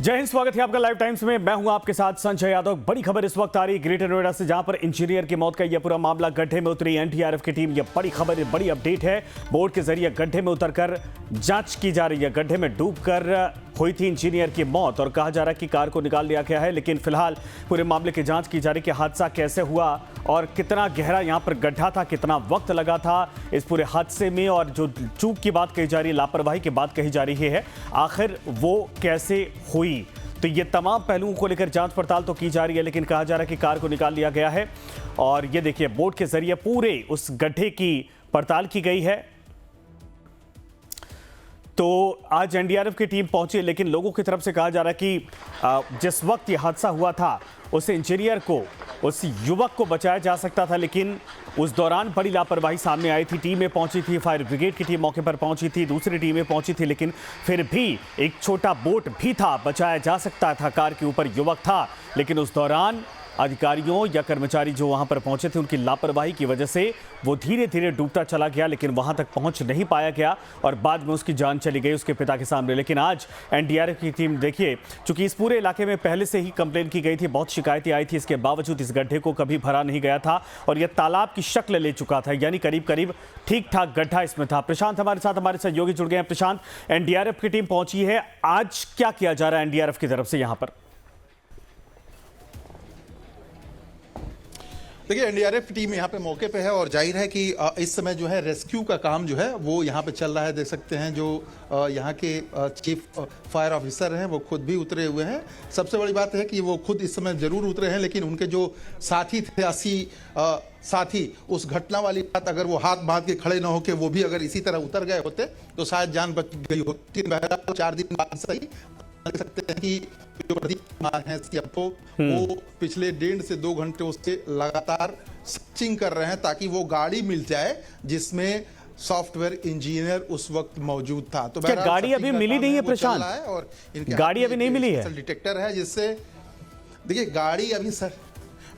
जय हिंद, स्वागत है आपका लाइव टाइम्स में। मैं हूं आपके साथ संजय यादव। बड़ी खबर इस वक्त आ रही ग्रेटर नोएडा से, जहां पर इंजीनियर की मौत का यह पूरा मामला, गड्ढे में उतरी एनडीआरएफ की टीम। यह बड़ी खबर, बड़ी अपडेट है। बोट के जरिए गड्ढे में उतरकर जांच की जा रही है। गड्ढे में डूबकर हुई थी इंजीनियर की मौत और कहा जा रहा है कि कार को निकाल लिया गया है, लेकिन फिलहाल पूरे मामले की जांच की जा रही है कि हादसा कैसे हुआ और कितना गहरा यहां पर गड्ढा था, कितना वक्त लगा था इस पूरे हादसे में। और जो चूक की बात कही जा रही है, लापरवाही की बात कही जा रही है, आखिर वो कैसे हुई। तो ये तमाम पहलुओं को लेकर जांच पड़ताल तो की जा रही है, लेकिन कहा जा रहा है कि कार को निकाल लिया गया है। और ये देखिए, बोट के जरिए पूरे उस गड्ढे की पड़ताल की गई है। तो आज एनडीआरएफ की टीम पहुंची, लेकिन लोगों की तरफ से कहा जा रहा है कि जिस वक्त ये हादसा हुआ था, उस इंजीनियर को, उस युवक को बचाया जा सकता था, लेकिन उस दौरान बड़ी लापरवाही सामने आई थी। टीमें पहुंची थी, फायर ब्रिगेड की टीम मौके पर पहुंची थी, दूसरी टीमें पहुंची थी, लेकिन फिर भी एक छोटा बोट भी था, बचाया जा सकता था। कार के ऊपर युवक था, लेकिन उस दौरान अधिकारियों या कर्मचारी जो वहां पर पहुंचे थे, उनकी लापरवाही की वजह से वो धीरे धीरे डूबता चला गया, लेकिन वहां तक पहुंच नहीं पाया गया और बाद में उसकी जान चली गई उसके पिता के सामने। लेकिन आज एनडीआरएफ की टीम, देखिए, चूंकि इस पूरे इलाके में पहले से ही कंप्लेन की गई थी, बहुत शिकायतें आई थी, इसके बावजूद इस गड्ढे को कभी भरा नहीं गया था और यह तालाब की शक्ल ले चुका था, यानी करीब करीब ठीक ठाक गड्ढा इसमें था। प्रशांत हमारे साथ, हमारे सहयोगी जुड़ गए हैं। प्रशांत, एनडीआरएफ की टीम पहुंची है, आज क्या किया जा रहा है एनडीआरएफ की तरफ से यहां पर? देखिए, एनडीआरएफ टीम यहाँ पे मौके पे है और जाहिर है कि इस समय जो है रेस्क्यू का काम जो है वो यहाँ पे चल रहा है। देख सकते हैं जो यहाँ के चीफ फायर ऑफिसर हैं वो खुद भी उतरे हुए हैं। सबसे बड़ी बात है कि वो खुद इस समय जरूर उतरे हैं, लेकिन उनके जो साथी थे, 80 साथी, उस घटना वाली बात, अगर वो हाथ बांध के खड़े ना होके वो भी अगर इसी तरह उतर गए होते तो शायद जान बच गई होती। बहरहाल 4 दिन बाद सही देख सकते हैं कि जो प्रदीप कुमार हैं सीएफओ, वो पिछले 1.5 से 2 घंटे उससे लगातार सर्चिंग कर रहे हैं ताकि वो गाड़ी मिल जाए जिसमें सॉफ्टवेयर इंजीनियर उस वक्त मौजूद था। तो क्या गाड़ी अभी मिली नहीं है प्रशांत? और गाड़ी अभी नहीं मिली है? डिटेक्टर है जिससे, देखिए, गाड़ी अभी सर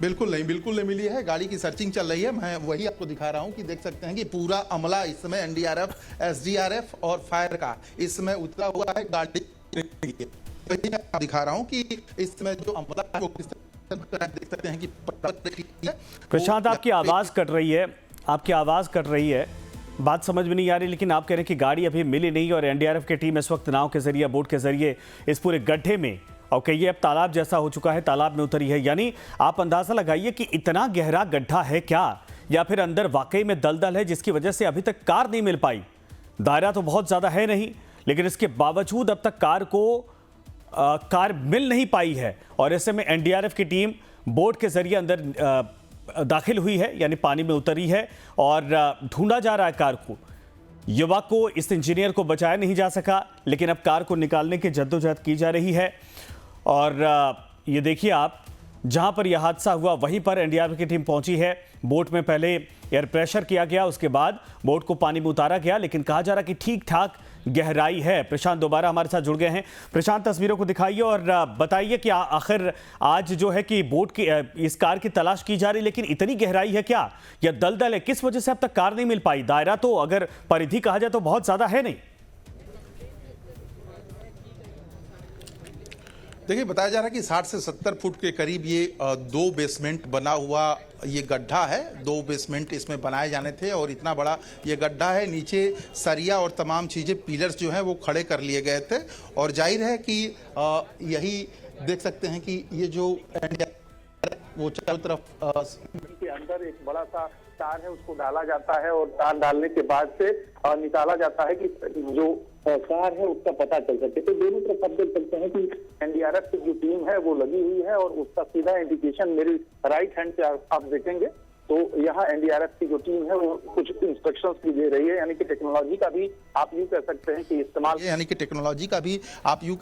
बिल्कुल नहीं मिली है। गाड़ी की सर्चिंग चल रही है। मैं वही आपको दिखा रहा हूं कि देख सकते हैं कि पूरा अमला इस समय एनडीआरएफ, एसडीआरएफ और फायर का इस समय उतरा हुआ है। गाड़ी दिखा रहा हूं कि इस समय जो अमला है वो किस तरह देख सकते हैं कि प्रशांत, आपकी आवाज कट रही है, आपकी आवाज कट रही है, बात समझ में नहीं आ रही, लेकिन आप कह रहे हैं कि गाड़ी अभी मिली नहीं और एनडीआरएफ की टीम इस वक्त नाव के जरिए, बोट के जरिए इस पूरे गड्ढे में, और कहिए अब तालाब जैसा हो चुका है, तालाब में उतरी है। यानी आप अंदाजा लगाइए कि इतना गहरा गड्ढा है क्या, या फिर अंदर वाकई में दलदल है जिसकी वजह से अभी तक कार नहीं मिल पाई। दायरा तो बहुत ज्यादा है नहीं, लेकिन इसके बावजूद अब तक कार मिल नहीं पाई है। और ऐसे में एनडीआरएफ की टीम बोट के जरिए अंदर दाखिल हुई है, यानी पानी में उतरी है और ढूंढा जा रहा है कार को। युवक को, इस इंजीनियर को बचाया नहीं जा सका, लेकिन अब कार को निकालने की जद्दोजहद की जा रही है। और ये देखिए आप, जहां पर यह हादसा हुआ वहीं पर एनडीआरएफ की टीम पहुंची है। बोट में पहले एयर प्रेशर किया गया, उसके बाद बोट को पानी में उतारा गया, लेकिन कहा जा रहा है कि ठीक ठाक गहराई है। प्रशांत दोबारा हमारे साथ जुड़ गए हैं। प्रशांत, तस्वीरों को दिखाइए और बताइए कि आखिर आज जो है कि बोट की, इस कार की तलाश की जा रही, लेकिन इतनी गहराई है क्या, या दलदल है, किस वजह से अब तक कार नहीं मिल पाई? दायरा तो अगर परिधि कहा जाए तो बहुत ज्यादा है नहीं। देखिए, बताया जा रहा है कि 60 से 70 फुट के करीब ये 2 बेसमेंट बना हुआ ये गड्ढा है। 2 बेसमेंट इसमें बनाए जाने थे और इतना बड़ा ये गड्ढा है। नीचे सरिया और तमाम चीज़ें, पिलर्स जो हैं वो खड़े कर लिए गए थे। और जाहिर है कि यही देख सकते हैं कि ये जो वो चारों तरफ के अंदर एक बड़ा सा तार है, उसको डाला जाता है और तार डालने के बाद से निकाला जाता है कि जो कार है उसका पता चल सके। तो दोनों तरफ आप देख सकते हैं कि एनडीआरएफ की जो टीम है वो लगी हुई है और उसका सीधा इंडिकेशन मेरी राइट हैंड पे आप देखेंगे तो यहाँ एनडीआरएफ की जो टीम है वो कुछ इंस्ट्रक्शंस भी दे रही है, यानी कि टेक्नोलॉजी का भी आप यूं कह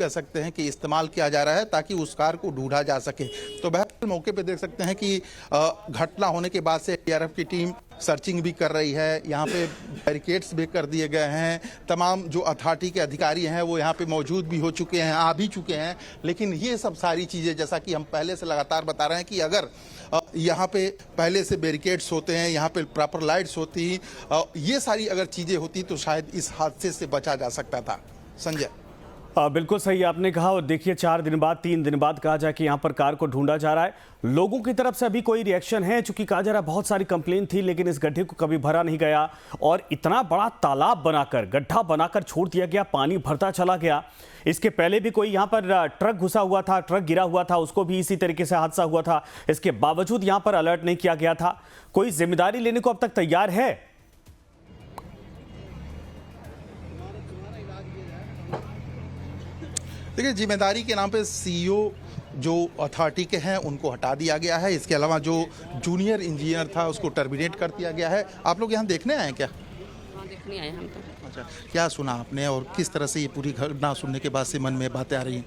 सकते हैं कि इस्तेमाल किया जा रहा है ताकि उस कार को ढूंढा जा सके। तो बहरहाल मौके पे देख सकते हैं कि घटना होने के बाद से एनडीआरएफ की टीम सर्चिंग भी कर रही है। यहाँ पे बैरिकेड्स भी कर दिए गए हैं। तमाम जो अथॉरिटी के अधिकारी हैं वो यहाँ पे मौजूद भी हो चुके हैं, आ भी चुके हैं। लेकिन ये सब सारी चीज़ें, जैसा कि हम पहले से लगातार बता रहे हैं कि अगर यहाँ पे पहले से बैरिकेड्स होते हैं, यहाँ पे प्रॉपर लाइट्स होती, ये सारी अगर चीज़ें होती तो शायद इस हादसे से बचा जा सकता था। संजय। बिल्कुल सही आपने कहा। और देखिए 4 दिन बाद 3 दिन बाद कहा जाए कि यहाँ पर कार को ढूंढा जा रहा है। लोगों की तरफ से अभी कोई रिएक्शन है? चूंकि कहा जा रहा है बहुत सारी कंप्लेन थी, लेकिन इस गड्ढे को कभी भरा नहीं गया और इतना बड़ा तालाब बनाकर, गड्ढा बनाकर छोड़ दिया गया, पानी भरता चला गया। इसके पहले भी कोई यहाँ पर ट्रक घुसा हुआ था, ट्रक गिरा हुआ था, उसको भी इसी तरीके से हादसा हुआ था। इसके बावजूद यहाँ पर अलर्ट नहीं किया गया था। कोई जिम्मेदारी लेने को अब तक तैयार है? देखिए, जिम्मेदारी के नाम पे सीईओ जो अथॉरिटी के हैं उनको हटा दिया गया है। इसके अलावा जो जूनियर इंजीनियर था उसको टर्मिनेट कर दिया गया है। आप लोग यहाँ देखने आए हैं क्या? हाँ, देखने आए हम तो। अच्छा, क्या सुना आपने और किस तरह से ये पूरी घटना सुनने के बाद से मन में बातें आ रही हैं?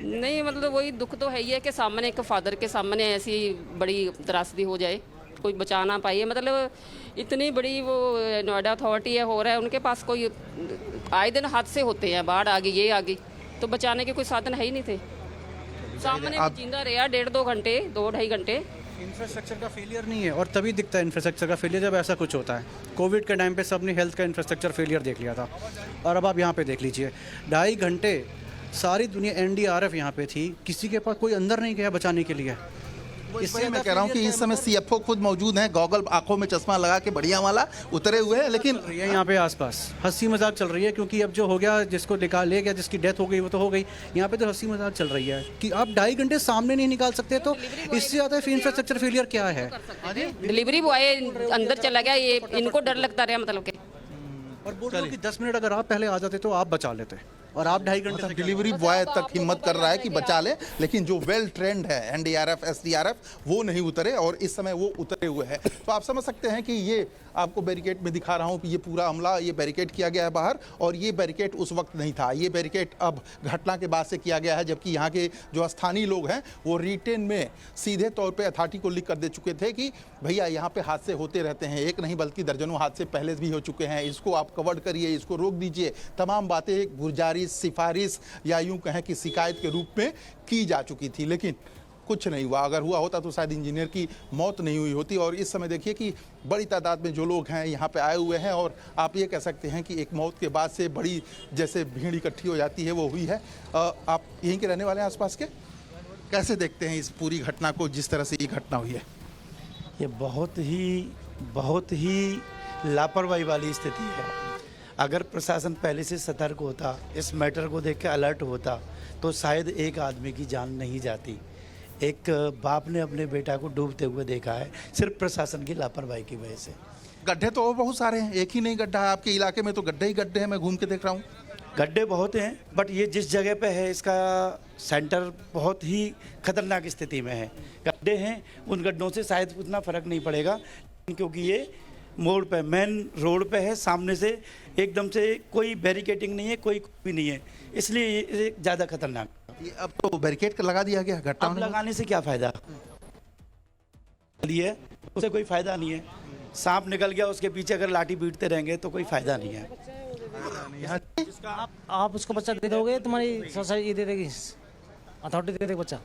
नहीं, मतलब वही दुख तो है ही है कि सामने एक फादर के सामने ऐसी बड़ी त्रासदी हो जाए, कोई बचा ना पाए। मतलब इतनी बड़ी वो नोएडा अथॉरिटी है, हो रहा है, उनके पास कोई आए दिन हादसे होते हैं, बाढ़ आ गई, ये आ गई, तो बचाने के कोई साधन है ही नहीं थे। सामने जिंदा रहा 1.5-2 घंटे, 2-2.5 घंटे। इंफ्रास्ट्रक्चर का फेलियर नहीं है, और तभी दिखता है इंफ्रास्ट्रक्चर का फेलियर जब ऐसा कुछ होता है। कोविड के टाइम पे सबने हेल्थ का इंफ्रास्ट्रक्चर फेलियर देख लिया था, और अब आप यहाँ पे देख लीजिए 2.5 घंटे सारी दुनिया एनडीआरएफ यहाँ पे थी, किसी के पास कोई अंदर नहीं गया बचाने के लिए। इससे मैं कह रहा हूँ कि इस समय सीएफओ खुद मौजूद हैं, गॉगल आंखों में चश्मा लगा के बढ़िया वाला उतरे हुए हैं, लेकिन यहाँ पे आसपास हंसी मजाक चल रही है, क्योंकि अब जो हो गया, जिसको निकाल ले गया, जिसकी डेथ हो गई वो तो हो गई। यहाँ पे तो हंसी मजाक चल रही है कि आप 2.5 घंटे सामने नहीं निकाल सकते, तो इससे ज़्यादा इंफ्रास्ट्रक्चर फेलियर क्या है? डिलीवरी बॉय अंदर चला गया, ये इनको डर लगता रहा, मतलब के। और बोल रहे हो कि 10 मिनट अगर आप पहले आ जाते तो आप बचा लेते, और आप 2.5 घंटे से डिलीवरी बॉय तक हिम्मत कर रहा है कि बचा ले, लेकिन जो वेल ट्रेंड है एनडीआरएफ, एसडीआरएफ, वो नहीं उतरे, और इस समय वो उतरे हुए हैं। तो आप समझ सकते हैं कि ये आपको बैरिकेड में दिखा रहा हूं कि ये पूरा अमला, ये बैरिकेड किया गया है बाहर, और ये बैरिकेड उस वक्त नहीं था। ये बैरिकेड अब घटना के बाद से किया गया है, जबकि यहाँ के जो स्थानीय लोग हैं वो रिटेन में सीधे तौर पे अथॉरिटी को लिख कर दे चुके थे कि भैया यहाँ पे हादसे होते रहते हैं, एक नहीं बल्कि दर्जनों हादसे पहले भी हो चुके हैं, इसको आप कवर करिए, इसको रोक दीजिए। तमाम बातें गुजारिश, सिफारिश या यूं कहें कि शिकायत के रूप में की जा चुकी थी, लेकिन कुछ नहीं हुआ। अगर हुआ होता तो शायद इंजीनियर की मौत नहीं हुई होती। और इस समय देखिए कि बड़ी तादाद में जो लोग हैं यहाँ पे आए हुए हैं, और आप ये कह सकते हैं कि एक मौत के बाद से बड़ी जैसे भीड़ इकट्ठी हो जाती है वो हुई है। आप यहीं के रहने वाले हैं आसपास के, कैसे देखते हैं इस पूरी घटना को, जिस तरह से ये घटना हुई है? ये बहुत ही लापरवाही वाली स्थिति है। अगर प्रशासन पहले से सतर्क होता, इस मैटर को देख के अलर्ट होता, तो शायद एक आदमी की जान नहीं जाती। एक बाप ने अपने बेटा को डूबते हुए देखा है, सिर्फ प्रशासन की लापरवाही की वजह से। गड्ढे तो और बहुत सारे हैं, एक ही नहीं गड्ढा है आपके इलाके में, तो गड्ढे ही गड्ढे हैं, मैं घूम के देख रहा हूँ। गड्ढे बहुत हैं, बट ये जिस जगह पे है इसका सेंटर बहुत ही खतरनाक स्थिति में है। गड्ढे हैं, उन गड्ढों से शायद उतना फर्क नहीं पड़ेगा, क्योंकि ये मोड़ पे, मेन रोड पे है, सामने से एकदम से कोई बैरिकेडिंग नहीं है, कोई भी नहीं है, इसलिए ये ज़्यादा खतरनाक। ये अब तो बैरिकेड का लगा दिया गया घटना अब लगाने से क्या फायदा? लिए उसे कोई फायदा नहीं है। सांप निकल गया, उसके पीछे अगर लाठी पीटते रहेंगे तो कोई फायदा नहीं है। आप उसको बच्चा दे दोगे, तुम्हारी सोसाइटी दे देगी, अथॉरिटी दे देगी बच्चा,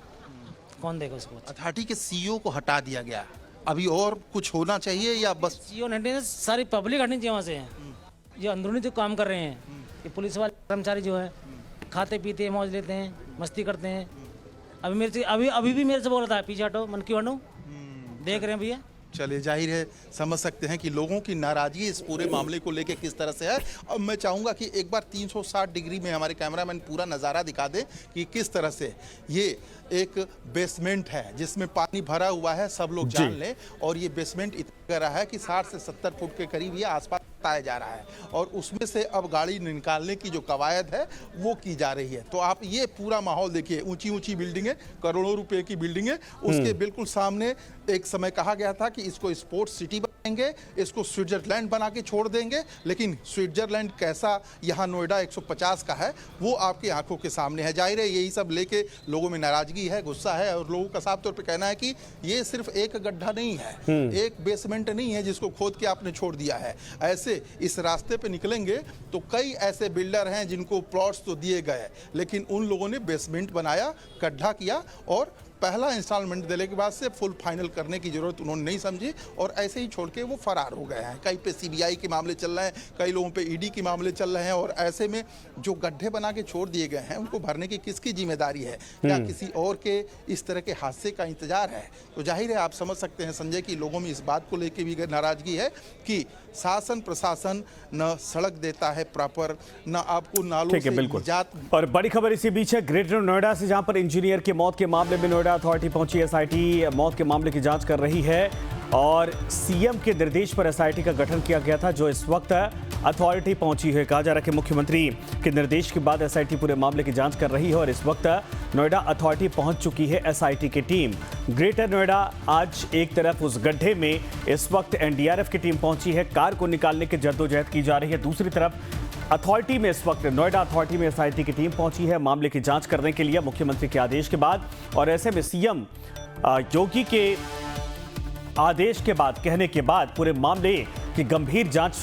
कौन देगा उसको? अथॉरिटी के सीईओ को हटा दिया गया, अभी और कुछ होना चाहिए या बस? सीओ नहीं, सारी पब्लिक हटनी चाहिए वहाँ से। जो अंदरूनी जो काम कर रहे हैं, ये पुलिस वाले कर्मचारी जो है, खाते पीते हैं, मौज लेते हैं, मस्ती करते हैं। अभी भी मेरे से बोल रहा था, पीछे हटो, मन क्यों हटो, देख रहे हैं भैया। चलिए, जाहिर है समझ सकते हैं कि लोगों की नाराजगी इस पूरे मामले को लेके किस तरह से है। अब मैं चाहूँगा कि एक बार 360 डिग्री में हमारे कैमरामैन पूरा नज़ारा दिखा दें कि किस तरह से ये एक बेसमेंट है जिसमें पानी भरा हुआ है, सब लोग जान लें। और ये बेसमेंट इतना रहा है कि 60 से 70 फुट के करीब ये आसपास बताया जा रहा है, और उसमें से अब गाड़ी निकालने की जो कवायद है वो की जा रही है। तो आप ये पूरा माहौल देखिए, ऊंची ऊंची बिल्डिंगें, करोड़ों रुपए की बिल्डिंगें, उसके बिल्कुल सामने एक समय कहा गया था कि इसको स्पोर्ट्स सिटी बनाएंगे, इसको स्विट्जरलैंड बना के छोड़ देंगे, लेकिन स्विट्जरलैंड कैसा यहाँ नोएडा 150 का है वो आपकी आंखों के सामने है। जाहिर है यही सब लेके लोगों में नाराजगी है, गुस्सा है, और लोगों का साफ तौर पे कहना है कि ये सिर्फ एक गड्ढा नहीं है, एक बेसमेंट नहीं है जिसको खोद के आपने छोड़ दिया है। ऐसे इस रास्ते पे निकलेंगे तो कई ऐसे बिल्डर हैं जिनको प्लॉट्स तो दिए गए, लेकिन उन लोगों ने बेसमेंट बनाया, गड्ढा किया और पहला इंस्टॉलमेंट देने के बाद से फुल फाइनल करने की जरूरत उन्होंने नहीं समझी और ऐसे ही छोड़ के वो फरार हो गए हैं। कहीं पे सीबीआई के मामले चल रहे हैं, कई लोगों पे ईडी के मामले चल रहे हैं और ऐसे में जो गड्ढे बना के छोड़ दिए गए हैं उनको भरने की किसकी जिम्मेदारी है? क्या किसी और के इस तरह के हादसे का इंतजार है? तो जाहिर है आप समझ सकते हैं संजय की लोगों में इस बात को लेकर भी नाराजगी है कि शासन प्रशासन न सड़क देता है प्रॉपर, न आपको नालों से निजात। और बड़ी खबर इसी बीच है ग्रेटर नोएडा से, जहां पर इंजीनियर की मौत के मामले में नोएडा अथॉरिटी पहुंची। एसआईटी मौत के मामले की जांच कर रही है और सीएम के निर्देश पर एसआईटी का गठन किया गया था, जो इस वक्त अथॉरिटी पहुंची है। कहा जा रहा है कि मुख्यमंत्री के निर्देश के बाद एसआईटी पूरे मामले की जांच कर रही है और इस वक्त नोएडा अथॉरिटी पहुंच चुकी है एसआईटी की टीम। ग्रेटर नोएडा आज एक तरफ उस गड्ढे में इस वक्त एनडीआरएफ की टीम पहुंची है, कार को निकालने की जद्दोजहद की जा रही है। दूसरी तरफ अथॉरिटी में इस वक्त नोएडा अथॉरिटी में एसआईटी की टीम पहुंची है मामले की जांच करने के लिए मुख्यमंत्री के आदेश के बाद। और ऐसे में सीएम योगी के आदेश के बाद, कहने के बाद पूरे मामले की गंभीर जांच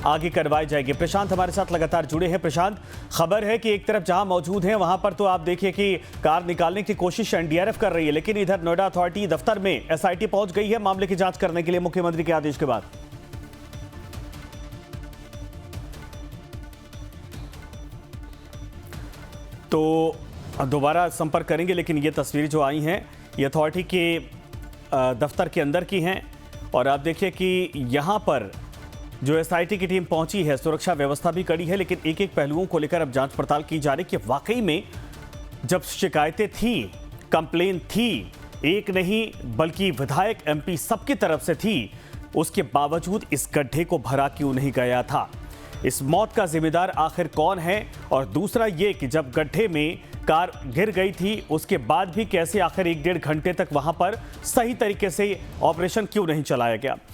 आगे करवाई जाएगी। प्रशांत हमारे साथ लगातार जुड़े हैं। प्रशांत, खबर है कि एक तरफ जहां मौजूद हैं वहां पर तो आप देखिए कि कार निकालने की कोशिश एनडीआरएफ कर रही है, लेकिन इधर नोएडा अथॉरिटी दफ्तर में एसआईटी पहुंच गई है मामले की जांच करने के लिए मुख्यमंत्री के आदेश के बाद। तो दोबारा संपर्क करेंगे, लेकिन ये तस्वीर जो आई हैं ये अथॉरिटी के दफ्तर के अंदर की हैं और आप देखिए कि यहाँ पर जो एसआईटी की टीम पहुंची है, सुरक्षा व्यवस्था भी कड़ी है, लेकिन एक एक पहलुओं को लेकर अब जांच पड़ताल की जा रही कि वाकई में जब शिकायतें थी, कंप्लेन थी, एक नहीं बल्कि विधायक एमपी सबकी तरफ से थी, उसके बावजूद इस गड्ढे को भरा क्यों नहीं गया था? इस मौत का जिम्मेदार आखिर कौन है? और दूसरा ये कि जब गड्ढे में कार गिर गई थी उसके बाद भी कैसे आखिर 1-1.5 घंटे तक वहां पर सही तरीके से ऑपरेशन क्यों नहीं चलाया गया?